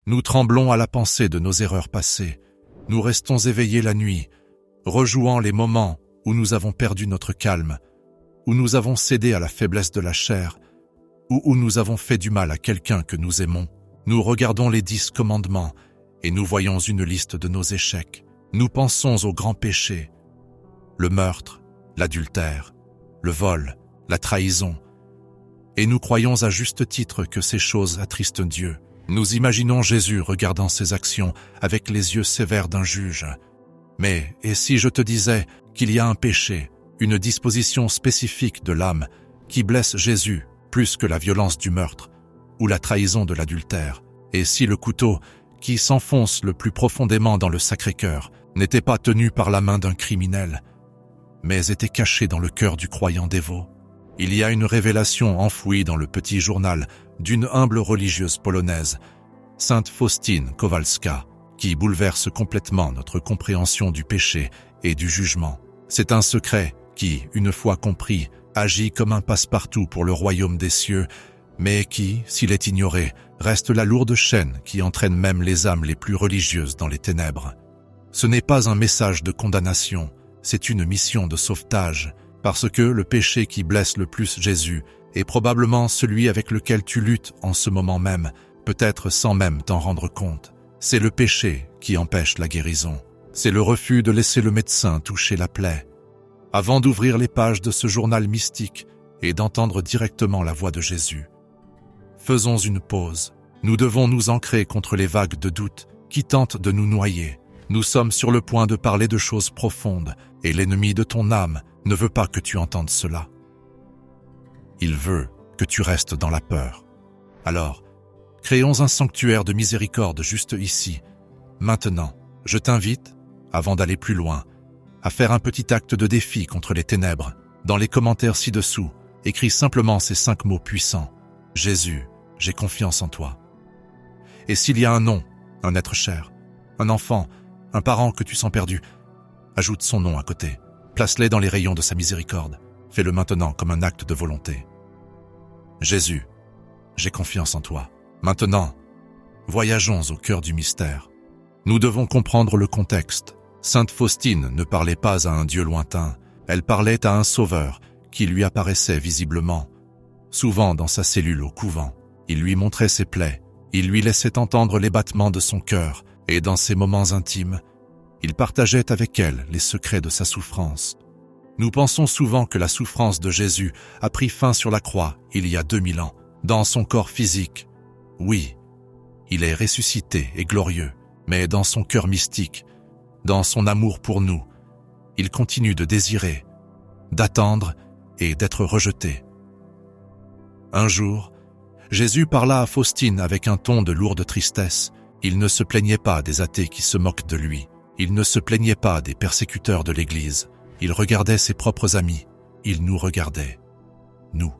Nous tremblons à la pensée de nos erreurs passées. Nous restons éveillés la nuit, rejouant les moments où nous avons perdu notre calme, où nous avons cédé à la faiblesse de la chair, ou où nous avons fait du mal à quelqu'un que nous aimons. Nous regardons les 10 commandements et nous voyons une liste de nos échecs. Nous pensons aux grands péchés, le meurtre, l'adultère, le vol, la trahison, et nous croyons à juste titre que ces choses attristent Dieu. Nous imaginons Jésus regardant ses actions avec les yeux sévères d'un juge. Mais, et si je te disais qu'il y a un péché, une disposition spécifique de l'âme qui blesse Jésus plus que la violence du meurtre ou la trahison de l'adultère, et si le couteau qui s'enfonce le plus profondément dans le Sacré-Cœur n'était pas tenu par la main d'un criminel, mais était caché dans le cœur du croyant dévot. Il y a une révélation enfouie dans le petit journal d'une humble religieuse polonaise, Sainte Faustine Kowalska, qui bouleverse complètement notre compréhension du péché et du jugement. C'est un secret qui, une fois compris, agit comme un passe-partout pour le royaume des cieux, mais qui, s'il est ignoré, reste la lourde chaîne qui entraîne même les âmes les plus religieuses dans les ténèbres. Ce n'est pas un message de condamnation, c'est une mission de sauvetage, parce que le péché qui blesse le plus Jésus est probablement celui avec lequel tu luttes en ce moment même, peut-être sans même t'en rendre compte. C'est le péché qui empêche la guérison. C'est le refus de laisser le médecin toucher la plaie. Avant d'ouvrir les pages de ce journal mystique et d'entendre directement la voix de Jésus, faisons une pause. Nous devons nous ancrer contre les vagues de doute qui tentent de nous noyer. Nous sommes sur le point de parler de choses profondes et l'ennemi de ton âme ne veut pas que tu entendes cela. Il veut que tu restes dans la peur. Alors, créons un sanctuaire de miséricorde juste ici. Maintenant, je t'invite, avant d'aller plus loin, à faire un petit acte de défi contre les ténèbres. Dans les commentaires ci-dessous, écris simplement ces 5 mots puissants. Jésus, j'ai confiance en toi. Et s'il y a un nom, un être cher, un enfant, un parent que tu sens perdu, ajoute son nom à côté. Place-les dans les rayons de sa miséricorde. Fais-le maintenant comme un acte de volonté. Jésus, j'ai confiance en toi. Maintenant, voyageons au cœur du mystère. Nous devons comprendre le contexte. Sainte Faustine ne parlait pas à un Dieu lointain, elle parlait à un sauveur qui lui apparaissait visiblement, souvent dans sa cellule au couvent. Il lui montrait ses plaies, il lui laissait entendre les battements de son cœur, et dans ses moments intimes, il partageait avec elle les secrets de sa souffrance. Nous pensons souvent que la souffrance de Jésus a pris fin sur la croix il y a 2000 ans, dans son corps physique. Oui, il est ressuscité et glorieux, mais dans son cœur mystique, dans son amour pour nous, il continue de désirer, d'attendre et d'être rejeté. Un jour, Jésus parla à Faustine avec un ton de lourde tristesse. Il ne se plaignait pas des athées qui se moquent de lui. Il ne se plaignait pas des persécuteurs de l'Église. Il regardait ses propres amis. Il nous regardait. Nous.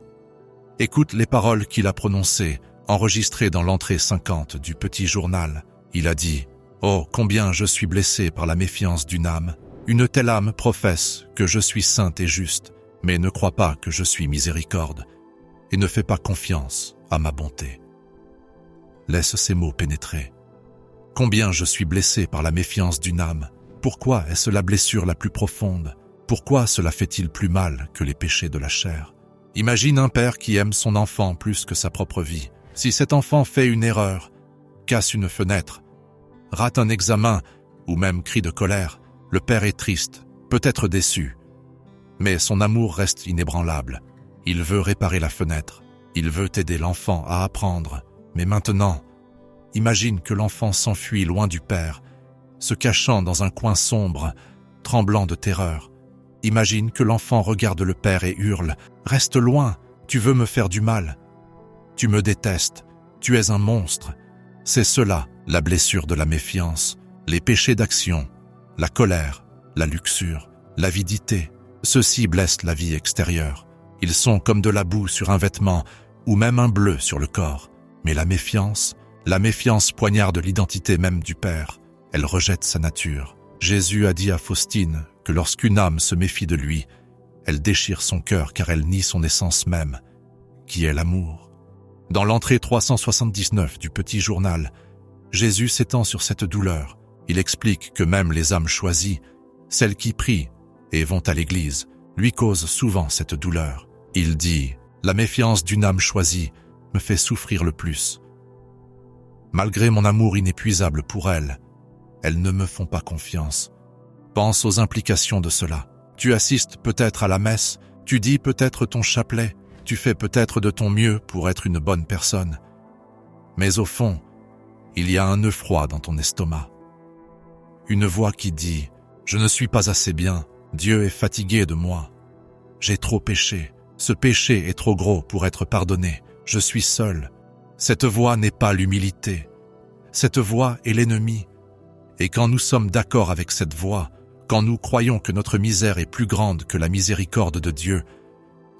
Écoute les paroles qu'il a prononcées, enregistrées dans l'entrée 50 du petit journal. Il a dit « Oh, combien je suis blessé par la méfiance d'une âme. Une telle âme professe que je suis sainte et juste, mais ne croit pas que je suis miséricorde, et ne fait pas confiance à ma bonté. » Laisse ces mots pénétrer. Combien je suis blessé par la méfiance d'une âme. Pourquoi est-ce la blessure la plus profonde? Pourquoi cela fait-il plus mal que les péchés de la chair? Imagine un père qui aime son enfant plus que sa propre vie. Si cet enfant fait une erreur, casse une fenêtre, rate un examen ou même crie de colère, le père est triste, peut-être déçu. Mais son amour reste inébranlable. Il veut réparer la fenêtre. Il veut aider l'enfant à apprendre. Mais maintenant, imagine que l'enfant s'enfuit loin du père, se cachant dans un coin sombre, tremblant de terreur. Imagine que l'enfant regarde le père et hurle « Reste loin, tu veux me faire du mal. Tu me détestes, tu es un monstre. » C'est cela, la blessure de la méfiance, les péchés d'action, la colère, la luxure, l'avidité. Ceux-ci blessent la vie extérieure. Ils sont comme de la boue sur un vêtement ou même un bleu sur le corps. Mais la méfiance poignarde l'identité même du Père. Elle rejette sa nature. Jésus a dit à Faustine que lorsqu'une âme se méfie de lui, elle déchire son cœur car elle nie son essence même, qui est l'amour. Dans l'entrée 379 du petit journal, Jésus s'étend sur cette douleur. Il explique que même les âmes choisies, celles qui prient et vont à l'église, lui causent souvent cette douleur. Il dit « La méfiance d'une âme choisie me fait souffrir le plus. Malgré mon amour inépuisable pour elles, elles ne me font pas confiance. » Pense aux implications de cela. Tu assistes peut-être à la messe, tu dis peut-être ton chapelet, tu fais peut-être de ton mieux pour être une bonne personne. Mais au fond, il y a un nœud froid dans ton estomac. Une voix qui dit « Je ne suis pas assez bien, Dieu est fatigué de moi. J'ai trop péché, ce péché est trop gros pour être pardonné, je suis seul. » Cette voix n'est pas l'humilité. Cette voix est l'ennemi. Et quand nous sommes d'accord avec cette voix, quand nous croyons que notre misère est plus grande que la miséricorde de Dieu,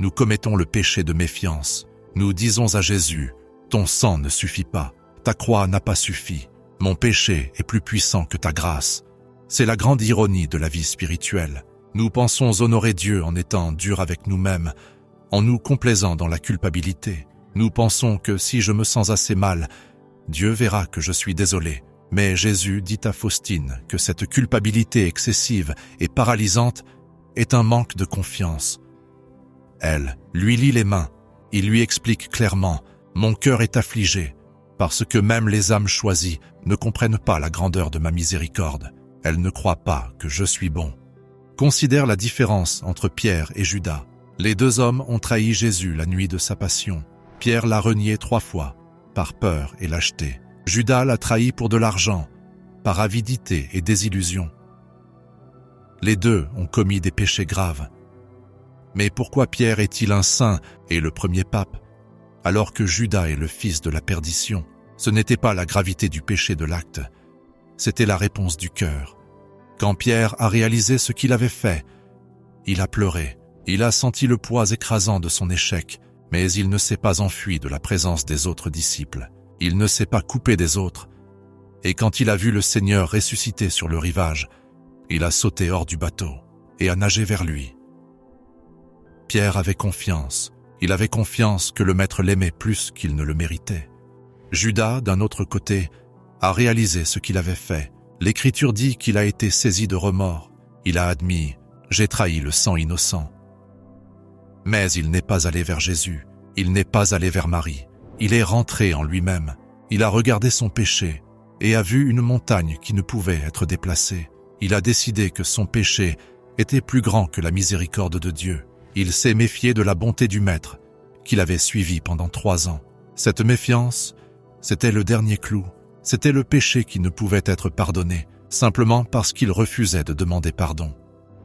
nous commettons le péché de méfiance. Nous disons à Jésus, « Ton sang ne suffit pas, ta croix n'a pas suffi, mon péché est plus puissant que ta grâce. » C'est la grande ironie de la vie spirituelle. Nous pensons honorer Dieu en étant durs avec nous-mêmes, en nous complaisant dans la culpabilité. Nous pensons que si je me sens assez mal, Dieu verra que je suis désolé. Mais Jésus dit à Faustine que cette culpabilité excessive et paralysante est un manque de confiance. Elle lui lie les mains. Il lui explique clairement « Mon cœur est affligé, parce que même les âmes choisies ne comprennent pas la grandeur de ma miséricorde. Elles ne croient pas que je suis bon. » Considère la différence entre Pierre et Judas. Les deux hommes ont trahi Jésus la nuit de sa passion. Pierre l'a renié 3 fois, par peur et lâcheté. Judas l'a trahi pour de l'argent, par avidité et désillusion. Les deux ont commis des péchés graves. Mais pourquoi Pierre est-il un saint et le premier pape, alors que Judas est le fils de la perdition? Ce n'était pas la gravité du péché de l'acte, c'était la réponse du cœur. Quand Pierre a réalisé ce qu'il avait fait, il a pleuré, il a senti le poids écrasant de son échec, mais il ne s'est pas enfui de la présence des autres disciples. Il ne s'est pas coupé des autres, et quand il a vu le Seigneur ressuscité sur le rivage, il a sauté hors du bateau et a nagé vers lui. Pierre avait confiance, il avait confiance que le Maître l'aimait plus qu'il ne le méritait. Judas, d'un autre côté, a réalisé ce qu'il avait fait. L'Écriture dit qu'il a été saisi de remords. Il a admis « J'ai trahi le sang innocent ». Mais il n'est pas allé vers Jésus, il n'est pas allé vers Marie. Il est rentré en lui-même, il a regardé son péché et a vu une montagne qui ne pouvait être déplacée. Il a décidé que son péché était plus grand que la miséricorde de Dieu. Il s'est méfié de la bonté du Maître, qu'il avait suivi pendant 3 ans. Cette méfiance, c'était le dernier clou, c'était le péché qui ne pouvait être pardonné, simplement parce qu'il refusait de demander pardon.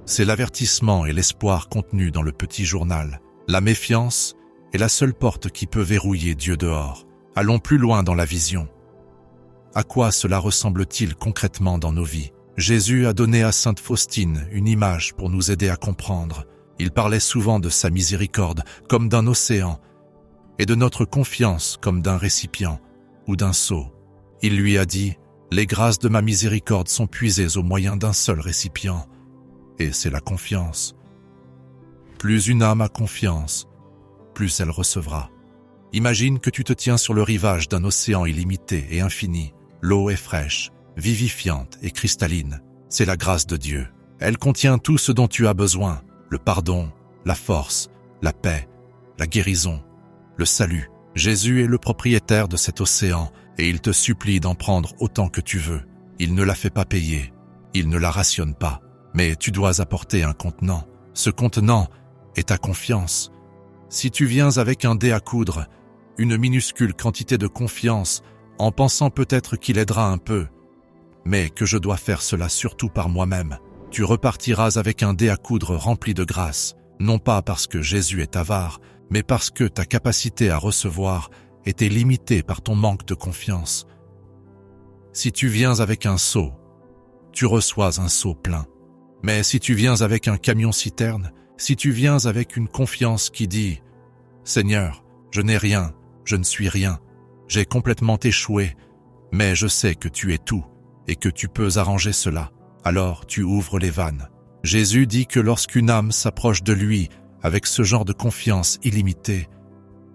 C'est l'avertissement et l'espoir contenus dans le petit journal. La méfiance est la seule porte qui peut verrouiller Dieu dehors. Allons plus loin dans la vision. À quoi cela ressemble-t-il concrètement dans nos vies? Jésus a donné à Sainte Faustine une image pour nous aider à comprendre. Il parlait souvent de sa miséricorde comme d'un océan et de notre confiance comme d'un récipient ou d'un seau. Il lui a dit « Les grâces de ma miséricorde sont puisées au moyen d'un seul récipient, et c'est la confiance. Plus une âme a confiance, plus elle recevra. » Imagine que tu te tiens sur le rivage d'un océan illimité et infini. L'eau est fraîche, vivifiante et cristalline. C'est la grâce de Dieu. Elle contient tout ce dont tu as besoin. Le pardon, la force, la paix, la guérison, le salut. Jésus est le propriétaire de cet océan et il te supplie d'en prendre autant que tu veux. Il ne la fait pas payer, il ne la rationne pas, mais tu dois apporter un contenant. Ce contenant est ta confiance. Si tu viens avec un dé à coudre, une minuscule quantité de confiance, en pensant peut-être qu'il aidera un peu, mais que je dois faire cela surtout par moi-même, tu repartiras avec un dé à coudre rempli de grâce, non pas parce que Jésus est avare, mais parce que ta capacité à recevoir était limitée par ton manque de confiance. Si tu viens avec un seau, tu reçois un seau plein. Mais si tu viens avec un camion-citerne, si tu viens avec une confiance qui dit « Seigneur, je n'ai rien, je ne suis rien, j'ai complètement échoué, mais je sais que tu es tout et que tu peux arranger cela », alors tu ouvres les vannes. Jésus dit que lorsqu'une âme s'approche de lui avec ce genre de confiance illimitée,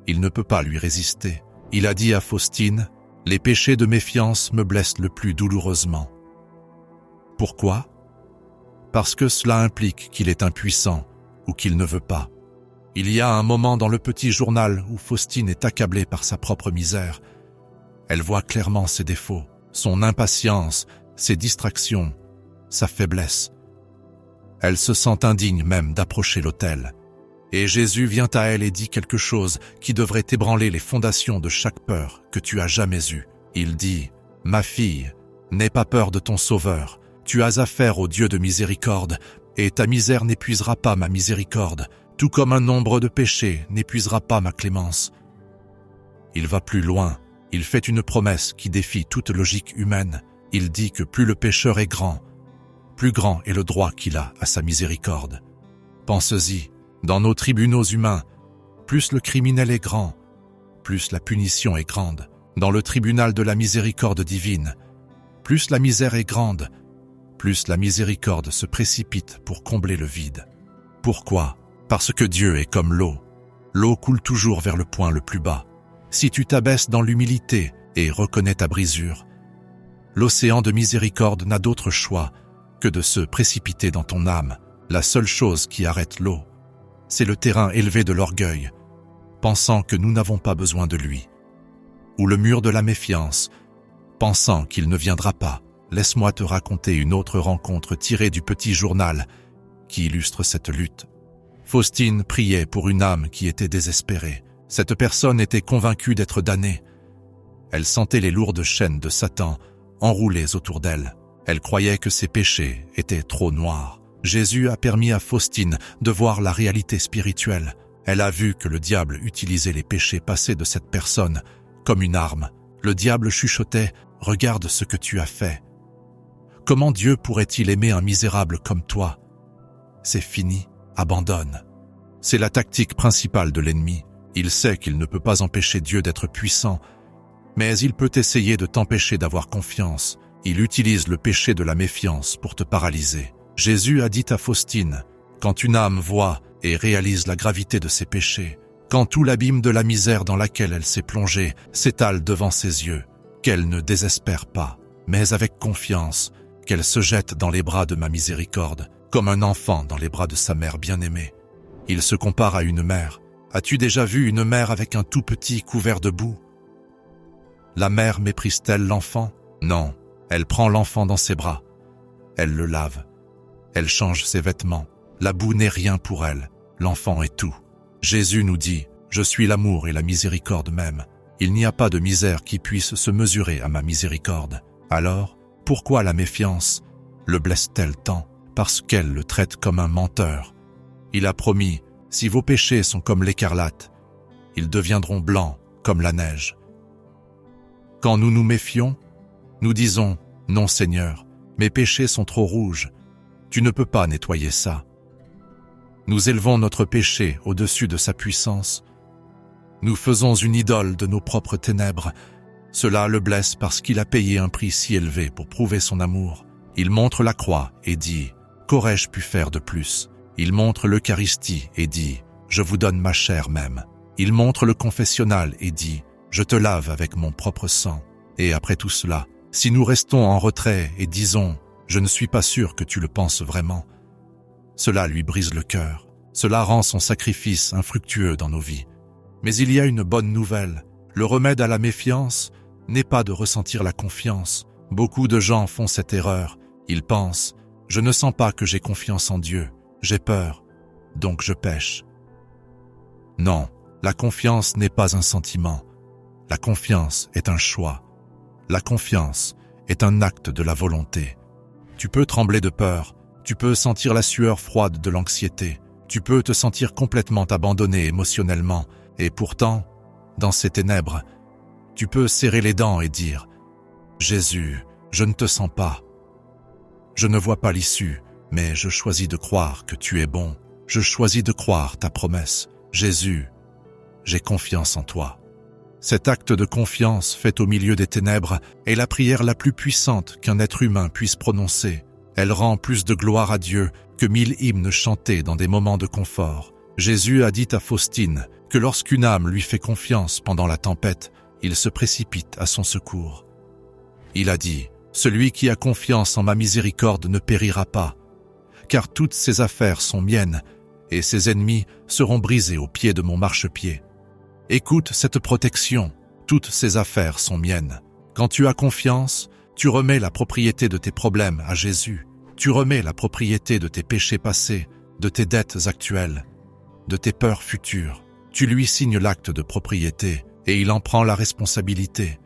il ne peut pas lui résister. Il a dit à Faustine, Les péchés de méfiance me blessent le plus douloureusement. Pourquoi? Parce que cela implique qu'il est impuissant ou qu'il ne veut pas. Il y a un moment dans le petit journal où Faustine est accablée par sa propre misère. Elle voit clairement ses défauts, son impatience, ses distractions, sa faiblesse. Elle se sent indigne même d'approcher l'autel. Et Jésus vient à elle et dit quelque chose qui devrait ébranler les fondations de chaque peur que tu as jamais eue. Il dit « Ma fille, n'aie pas peur de ton Sauveur. Tu as affaire au Dieu de miséricorde, et ta misère n'épuisera pas ma miséricorde, tout comme un nombre de péchés n'épuisera pas ma clémence. » Il va plus loin. Il fait une promesse qui défie toute logique humaine. Il dit que plus le pécheur est grand, plus grand est le droit qu'il a à sa miséricorde. Pensez-y, dans nos tribunaux humains, plus le criminel est grand, plus la punition est grande. Dans le tribunal de la miséricorde divine, plus la misère est grande, plus la miséricorde se précipite pour combler le vide. Pourquoi? Parce que Dieu est comme l'eau. L'eau coule toujours vers le point le plus bas. Si tu t'abaisses dans l'humilité et reconnais ta brisure, l'océan de miséricorde n'a d'autre choix que de se précipiter dans ton âme. La seule chose qui arrête l'eau, c'est le terrain élevé de l'orgueil, pensant que nous n'avons pas besoin de lui. Ou le mur de la méfiance, pensant qu'il ne viendra pas. Laisse-moi te raconter une autre rencontre tirée du petit journal qui illustre cette lutte. Faustine priait pour une âme qui était désespérée. Cette personne était convaincue d'être damnée. Elle sentait les lourdes chaînes de Satan enroulées autour d'elle. Elle croyait que ses péchés étaient trop noirs. Jésus a permis à Faustine de voir la réalité spirituelle. Elle a vu que le diable utilisait les péchés passés de cette personne comme une arme. Le diable chuchotait « Regarde ce que tu as fait. Comment Dieu pourrait-il aimer un misérable comme toi? C'est fini, abandonne. » C'est la tactique principale de l'ennemi. Il sait qu'il ne peut pas empêcher Dieu d'être puissant, mais il peut essayer de t'empêcher d'avoir confiance. Il utilise le péché de la méfiance pour te paralyser. Jésus a dit à Faustine, quand une âme voit et réalise la gravité de ses péchés, quand tout l'abîme de la misère dans laquelle elle s'est plongée s'étale devant ses yeux, qu'elle ne désespère pas, mais avec confiance, qu'elle se jette dans les bras de ma miséricorde, comme un enfant dans les bras de sa mère bien-aimée. Il se compare à une mère. As-tu déjà vu une mère avec un tout petit couvert de boue? La mère méprise-t-elle l'enfant? Non, elle prend l'enfant dans ses bras. Elle le lave. Elle change ses vêtements. La boue n'est rien pour elle. L'enfant est tout. Jésus nous dit, « Je suis l'amour et la miséricorde même. Il n'y a pas de misère qui puisse se mesurer à ma miséricorde. » Alors, pourquoi la méfiance le blesse-t-elle tant? Parce qu'elle le traite comme un menteur. Il a promis, « Si vos péchés sont comme l'écarlate, ils deviendront blancs comme la neige. » Quand nous nous méfions, nous disons, « Non Seigneur, mes péchés sont trop rouges. Tu ne peux pas nettoyer ça. » Nous élevons notre péché au-dessus de sa puissance. Nous faisons une idole de nos propres ténèbres. Cela le blesse parce qu'il a payé un prix si élevé pour prouver son amour. Il montre la croix et dit « Qu'aurais-je pu faire de plus ?» Il montre l'Eucharistie et dit « Je vous donne ma chair même. » Il montre le confessionnal et dit « Je te lave avec mon propre sang. » Et après tout cela, si nous restons en retrait et disons « Je ne suis pas sûr que tu le penses vraiment », cela lui brise le cœur. Cela rend son sacrifice infructueux dans nos vies. Mais il y a une bonne nouvelle. Le remède à la méfiance n'est pas de ressentir la confiance. Beaucoup de gens font cette erreur. Ils pensent « Je ne sens pas que j'ai confiance en Dieu. J'ai peur, donc je pêche. » Non, la confiance n'est pas un sentiment. La confiance est un choix. La confiance est un acte de la volonté. Tu peux trembler de peur. Tu peux sentir la sueur froide de l'anxiété. Tu peux te sentir complètement abandonné émotionnellement. Et pourtant, dans ces ténèbres, tu peux serrer les dents et dire « Jésus, je ne te sens pas. Je ne vois pas l'issue, mais je choisis de croire que tu es bon. Je choisis de croire ta promesse. Jésus, j'ai confiance en toi. » Cet acte de confiance fait au milieu des ténèbres est la prière la plus puissante qu'un être humain puisse prononcer. Elle rend plus de gloire à Dieu que 1000 hymnes chantés dans des moments de confort. Jésus a dit à Faustine que lorsqu'une âme lui fait confiance pendant la tempête, il se précipite à son secours. Il a dit, « Celui qui a confiance en ma miséricorde ne périra pas, car toutes ses affaires sont miennes, et ses ennemis seront brisés au pied de mon marchepied. Écoute cette protection, toutes ses affaires sont miennes. Quand tu as confiance, tu remets la propriété de tes problèmes à Jésus. Tu remets la propriété de tes péchés passés, de tes dettes actuelles, de tes peurs futures. Tu lui signes l'acte de propriété et il en prend la responsabilité.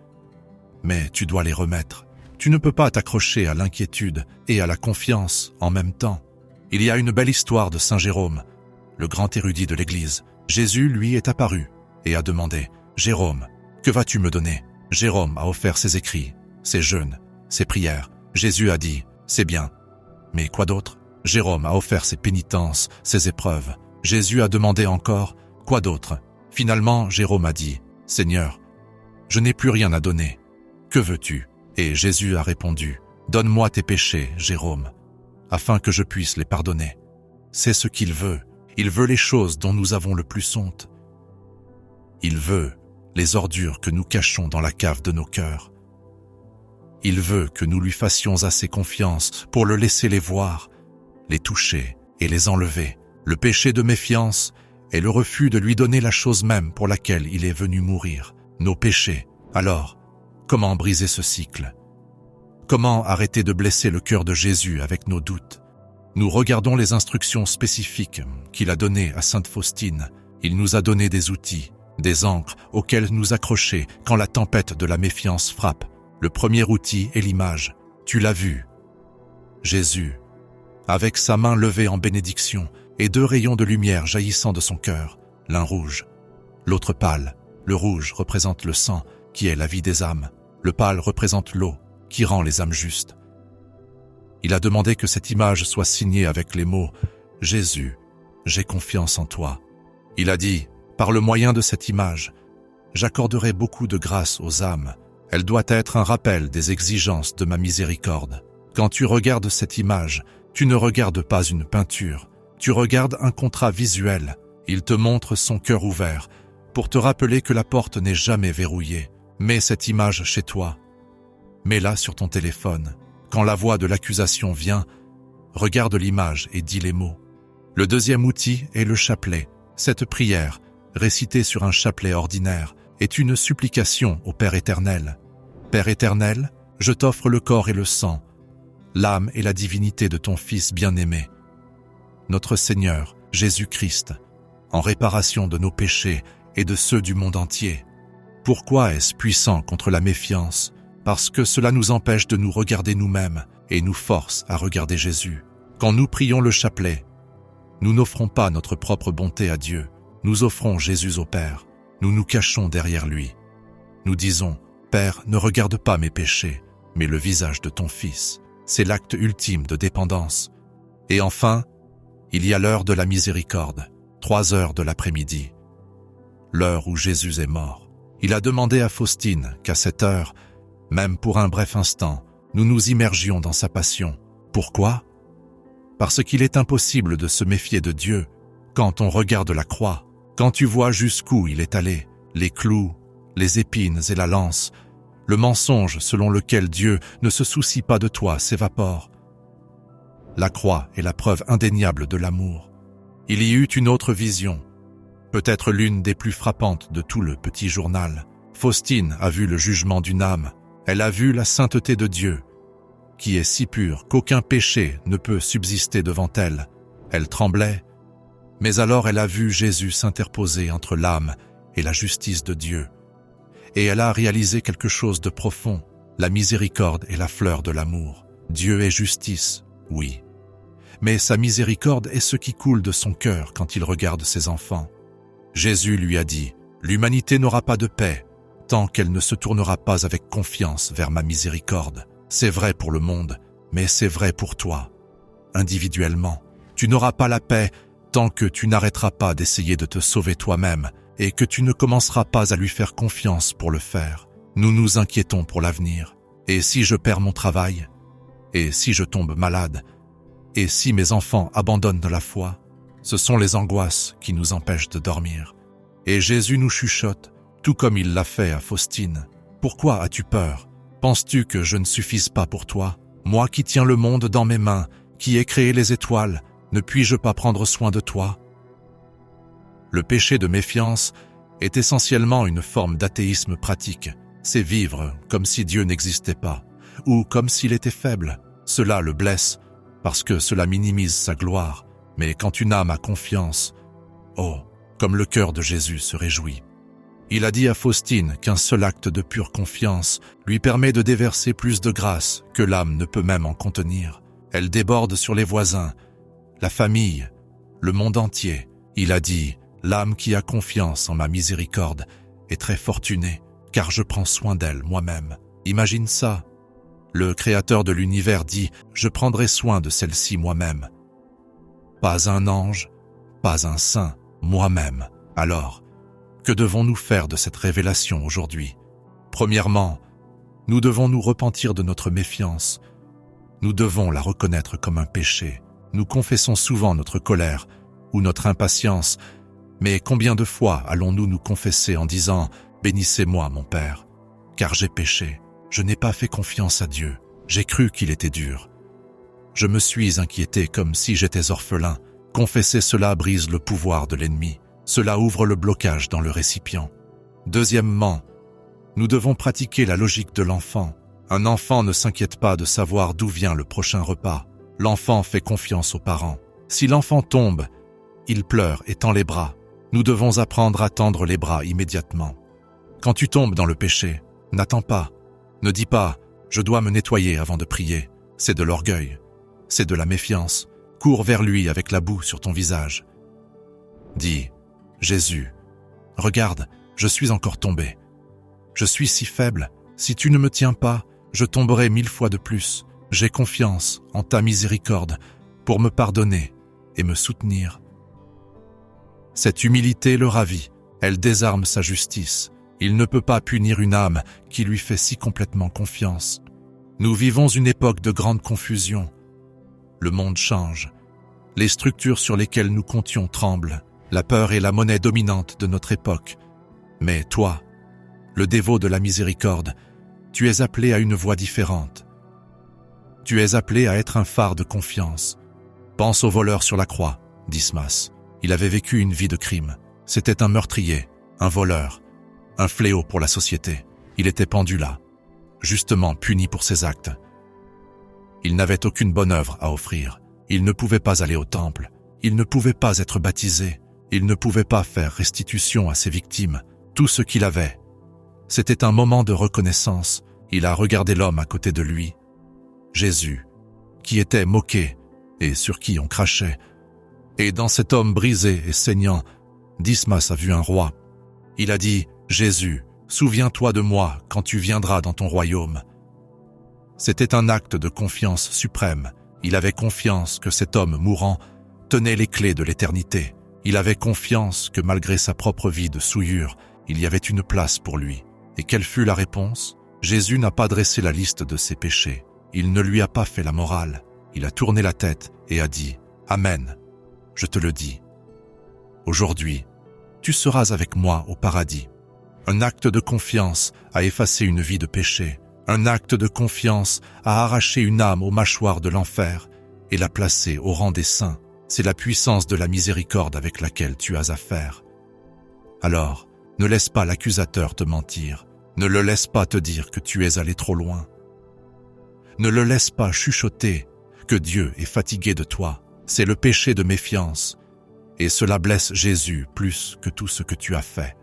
Mais tu dois les remettre. Tu ne peux pas t'accrocher à l'inquiétude et à la confiance en même temps. Il y a une belle histoire de Saint Jérôme, le grand érudit de l'Église. Jésus lui est apparu et a demandé « Jérôme, que vas-tu me donner ?» Jérôme a offert ses écrits, ses jeûnes, ses prières. Jésus a dit « C'est bien. » Mais quoi d'autre? Jérôme a offert ses pénitences, ses épreuves. Jésus a demandé encore « Quoi d'autre ?» Finalement, Jérôme a dit « Seigneur, je n'ai plus rien à donner. Que veux-tu » Et Jésus a répondu « Donne-moi tes péchés, Jérôme, afin que je puisse les pardonner. » C'est ce qu'il veut. Il veut les choses dont nous avons le plus honte. Il veut les ordures que nous cachons dans la cave de nos cœurs. Il veut que nous lui fassions assez confiance pour le laisser les voir, les toucher et les enlever. Le péché de méfiance est le refus de lui donner la chose même pour laquelle il est venu mourir, nos péchés. Alors, comment briser ce cycle? Comment arrêter de blesser le cœur de Jésus avec nos doutes? Nous regardons les instructions spécifiques qu'il a données à Sainte Faustine. Il nous a donné des outils, des ancres auxquelles nous accrocher quand la tempête de la méfiance frappe. Le premier outil est l'image. Tu l'as vu. Jésus, avec sa main levée en bénédiction et 2 rayons de lumière jaillissant de son cœur, l'un rouge, l'autre pâle. Le rouge représente le sang, qui est la vie des âmes. Le pâle représente l'eau, qui rend les âmes justes. Il a demandé que cette image soit signée avec les mots « Jésus, j'ai confiance en toi ». Il a dit « Par le moyen de cette image, j'accorderai beaucoup de grâce aux âmes. Elle doit être un rappel des exigences de ma miséricorde. Quand tu regardes cette image, tu ne regardes pas une peinture, tu regardes un contrat visuel. Il te montre son cœur ouvert pour te rappeler que la porte n'est jamais verrouillée. Mets cette image chez toi. Mets-la sur ton téléphone. Quand la voix de l'accusation vient, regarde l'image et dis les mots. Le deuxième outil est le chapelet. Cette prière, récitée sur un chapelet ordinaire, est une supplication au Père éternel. Père éternel, je t'offre le corps et le sang, l'âme et la divinité de ton Fils bien-aimé, notre Seigneur, Jésus-Christ, en réparation de nos péchés et de ceux du monde entier. Pourquoi est-ce puissant contre la méfiance? Parce que cela nous empêche de nous regarder nous-mêmes et nous force à regarder Jésus. Quand nous prions le chapelet, nous n'offrons pas notre propre bonté à Dieu, nous offrons Jésus au Père. Nous nous cachons derrière lui. Nous disons, « Père, ne regarde pas mes péchés, mais le visage de ton Fils. » C'est l'acte ultime de dépendance. Et enfin, il y a l'heure de la miséricorde, 3 heures de l'après-midi. L'heure où Jésus est mort. Il a demandé à Faustine qu'à cette heure, même pour un bref instant, nous nous immergions dans sa passion. Pourquoi? Parce qu'il est impossible de se méfier de Dieu quand on regarde la croix. Quand tu vois jusqu'où il est allé, les clous, les épines et la lance, le mensonge selon lequel Dieu ne se soucie pas de toi s'évapore. La croix est la preuve indéniable de l'amour. Il y eut une autre vision, peut-être l'une des plus frappantes de tout le petit journal. Faustine a vu le jugement d'une âme. Elle a vu la sainteté de Dieu, qui est si pure qu'aucun péché ne peut subsister devant elle. Elle tremblait. Mais alors elle a vu Jésus s'interposer entre l'âme et la justice de Dieu. Et elle a réalisé quelque chose de profond. La miséricorde est la fleur de l'amour. Dieu est justice, oui. Mais sa miséricorde est ce qui coule de son cœur quand il regarde ses enfants. Jésus lui a dit, « L'humanité n'aura pas de paix tant qu'elle ne se tournera pas avec confiance vers ma miséricorde. » C'est vrai pour le monde, mais c'est vrai pour toi. Individuellement, tu n'auras pas la paix tant que tu n'arrêteras pas d'essayer de te sauver toi-même et que tu ne commenceras pas à lui faire confiance pour le faire. Nous nous inquiétons pour l'avenir. Et si je perds mon travail? Et si je tombe malade? Et si mes enfants abandonnent la foi? Ce sont les angoisses qui nous empêchent de dormir. Et Jésus nous chuchote, tout comme il l'a fait à Faustine. Pourquoi as-tu peur? Penses-tu que je ne suffise pas pour toi? Moi qui tiens le monde dans mes mains, qui ai créé les étoiles, ne puis-je pas prendre soin de toi? Le péché de méfiance est essentiellement une forme d'athéisme pratique. C'est vivre comme si Dieu n'existait pas, ou comme s'il était faible. Cela le blesse, parce que cela minimise sa gloire. Mais quand une âme a confiance, oh, comme le cœur de Jésus se réjouit. Il a dit à Faustine qu'un seul acte de pure confiance lui permet de déverser plus de grâce que l'âme ne peut même en contenir. Elle déborde sur les voisins, la famille, le monde entier. Il a dit « L'âme qui a confiance en ma miséricorde est très fortunée, car je prends soin d'elle moi-même. » Imagine ça. Le Créateur de l'univers dit « Je prendrai soin de celle-ci moi-même. » Pas un ange, pas un saint, moi-même. Alors, que devons-nous faire de cette révélation aujourd'hui? Premièrement, nous devons nous repentir de notre méfiance. Nous devons la reconnaître comme un péché. Nous confessons souvent notre colère ou notre impatience, mais combien de fois allons-nous nous confesser en disant « Bénissez-moi, mon Père, car j'ai péché. Je n'ai pas fait confiance à Dieu. J'ai cru qu'il était dur. Je me suis inquiété comme si j'étais orphelin. » Confesser cela brise le pouvoir de l'ennemi. Cela ouvre le blocage dans le récipient. Deuxièmement, nous devons pratiquer la logique de l'enfant. Un enfant ne s'inquiète pas de savoir d'où vient le prochain repas. L'enfant fait confiance aux parents. Si l'enfant tombe, il pleure et tend les bras. Nous devons apprendre à tendre les bras immédiatement. Quand tu tombes dans le péché, n'attends pas. Ne dis pas « je dois me nettoyer avant de prier ». C'est de l'orgueil. C'est de la méfiance. Cours vers lui avec la boue sur ton visage. Dis « Jésus, regarde, je suis encore tombé. Je suis si faible. Si tu ne me tiens pas, je tomberai 1000 fois de plus. J'ai confiance en ta miséricorde pour me pardonner et me soutenir. » Cette humilité le ravit. Elle désarme sa justice. Il ne peut pas punir une âme qui lui fait si complètement confiance. Nous vivons une époque de grande confusion. Le monde change. Les structures sur lesquelles nous comptions tremblent. La peur est la monnaie dominante de notre époque. Mais toi, le dévot de la miséricorde, tu es appelé à une voie différente. Tu es appelé à être un phare de confiance. Pense au voleur sur la croix, Dismas. Il avait vécu une vie de crime. C'était un meurtrier, un voleur, un fléau pour la société. Il était pendu là, justement puni pour ses actes. Il n'avait aucune bonne œuvre à offrir. Il ne pouvait pas aller au temple. Il ne pouvait pas être baptisé. Il ne pouvait pas faire restitution à ses victimes. Tout ce qu'il avait, c'était un moment de reconnaissance. Il a regardé l'homme à côté de lui, Jésus, qui était moqué et sur qui on crachait. Et dans cet homme brisé et saignant, Dismas a vu un roi. Il a dit « Jésus, souviens-toi de moi quand tu viendras dans ton royaume. » C'était un acte de confiance suprême. Il avait confiance que cet homme mourant tenait les clés de l'éternité. Il avait confiance que malgré sa propre vie de souillure, il y avait une place pour lui. Et quelle fut la réponse? Jésus n'a pas dressé la liste de ses péchés. Il ne lui a pas fait la morale. Il a tourné la tête et a dit « Amen, je te le dis. Aujourd'hui, tu seras avec moi au paradis. » Un acte de confiance a effacé une vie de péché. Un acte de confiance a arraché une âme aux mâchoires de l'enfer et l'a placée au rang des saints. C'est la puissance de la miséricorde avec laquelle tu as affaire. Alors, ne laisse pas l'accusateur te mentir. Ne le laisse pas te dire que tu es allé trop loin. Ne le laisse pas chuchoter que Dieu est fatigué de toi. C'est le péché de méfiance. Et cela blesse Jésus plus que tout ce que tu as fait.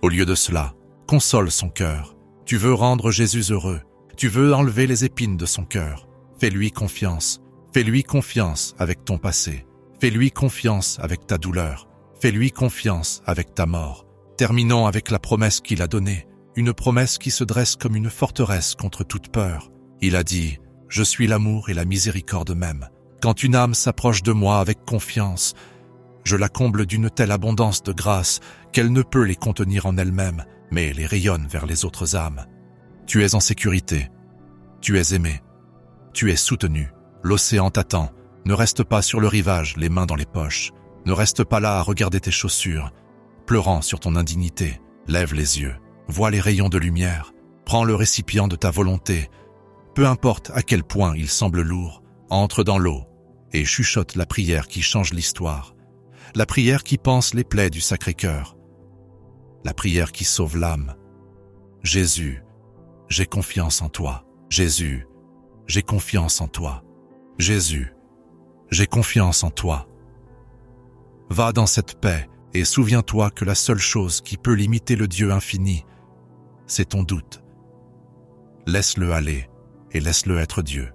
Au lieu de cela, console son cœur. Tu veux rendre Jésus heureux. Tu veux enlever les épines de son cœur. Fais-lui confiance. Fais-lui confiance avec ton passé. Fais-lui confiance avec ta douleur. Fais-lui confiance avec ta mort. Terminons avec la promesse qu'il a donnée. Une promesse qui se dresse comme une forteresse contre toute peur. Il a dit « Je suis l'amour et la miséricorde même. Quand une âme s'approche de moi avec confiance, je la comble d'une telle abondance de grâce qu'elle ne peut les contenir en elle-même, mais les rayonne vers les autres âmes. Tu es en sécurité. Tu es aimé. Tu es soutenu. L'océan t'attend. Ne reste pas sur le rivage, les mains dans les poches. Ne reste pas là à regarder tes chaussures, pleurant sur ton indignité. Lève les yeux, vois les rayons de lumière, prends le récipient de ta volonté. Peu importe à quel point il semble lourd, entre dans l'eau et chuchote la prière qui change l'histoire. La prière qui panse les plaies du Sacré-Cœur. La prière qui sauve l'âme. Jésus, j'ai confiance en toi. Jésus, j'ai confiance en toi. Jésus, j'ai confiance en toi. Va dans cette paix et souviens-toi que la seule chose qui peut limiter le Dieu infini, c'est ton doute. Laisse-le aller et laisse-le être Dieu.